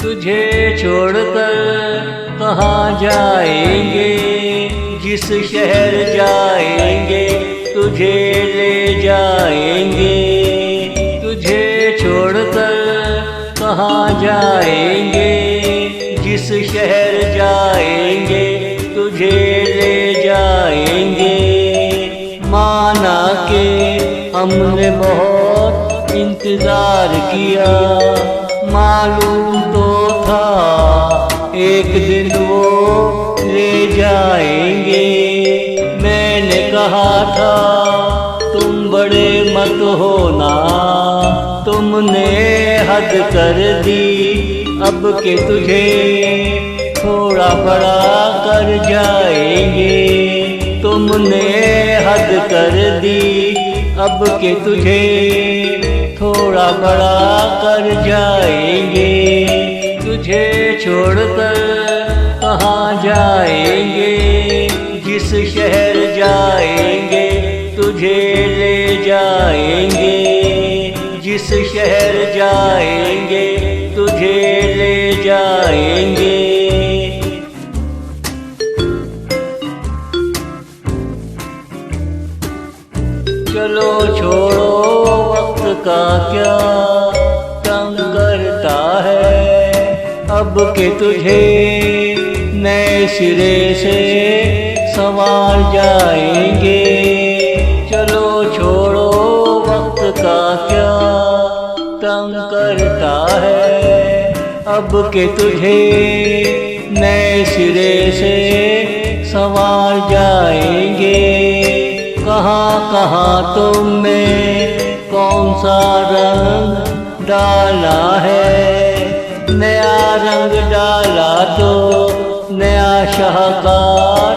तुझे छोड़कर कहाँ जाएंगे, जिस शहर जाएंगे तुझे ले जाएंगे। तुझे छोड़कर कहाँ जाएंगे, जिस शहर जाएंगे तुझे ले जाएंगे। माना के हमने बहुत इंतजार किया, मालूम तो था एक दिन वो ले जाएंगे। मैंने कहा था तुम बड़े मत होना, तुमने हद कर दी, अब के तुझे थोड़ा बड़ा कर जाएंगे। तुमने हद कर दी, अब के तुझे थोड़ा बड़ा कर जाएंगे। तुझे छोड़कर कहाँ जाएंगे, जिस शहर जाएंगे तुझे ले जाएंगे। जिस शहर जाएंगे तुझे ले जाएंगे। चलो छोड़ो वक्त का क्या तंग करता है, अब के तुझे नए सिरे से संवार जाएंगे। चलो छोड़ो वक्त का क्या तंग करता है, अब के तुझे नए सिरे से संवार जाएंगे। कहाँ कहाँ तुमने कौन सा रंग डाला है, नया रंग डाला तो नया शाहकार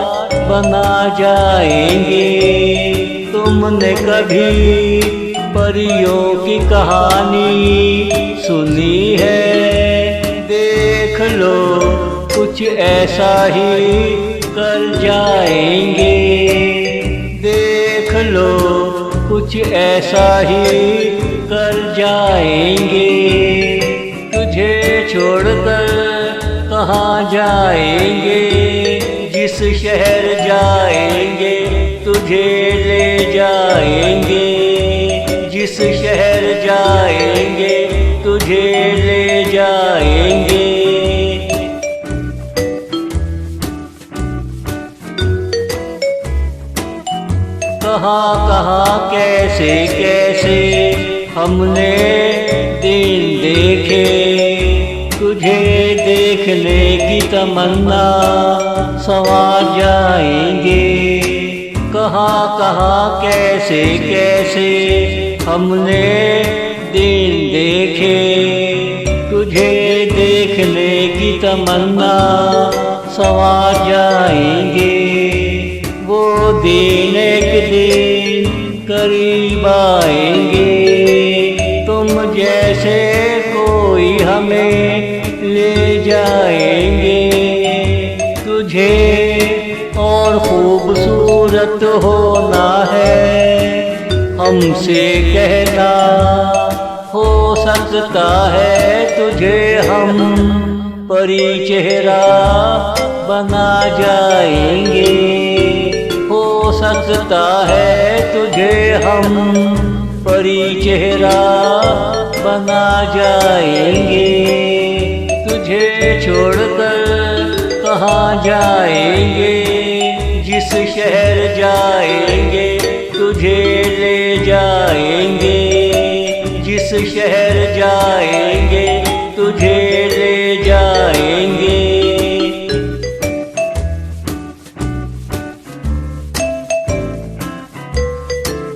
बना जाएंगे। तुमने कभी परियों की कहानी सुनी है, देख लो कुछ ऐसा ही कर जाएंगे। देख लो कुछ ऐसा ही कर जाएंगे। तुझे छोड़कर कहाँ जाएंगे, जिस शहर जाएंगे तुझे ले जाएंगे। जिस शहर जाएंगे तुझे ले जाएंगे। कहाँ कहाँ कैसे कैसे हमने दिन देखे, तुझे देखने की तमन्ना संवार जाएंगे। कहाँ कहाँ कैसे कैसे हमने दिन देखे, तुझे देखने की तमन्ना संवार जाएंगे। वो दिन एक दिन करीब आएंगे, तुम जैसे कोई हमें ले जाएंगे। तुझे और खूबसूरत होना है, हमसे कहना हो सकता है तुझे हम परी चेहरा बना जाएंगे। हो सकता है तुझे हम परी चेहरा बना जाएंगे। तुझे छोड़कर कहाँ जाएंगे, जिस शहर जाएंगे तुझे ले जाएंगे। जिस शहर जाएंगे तुझे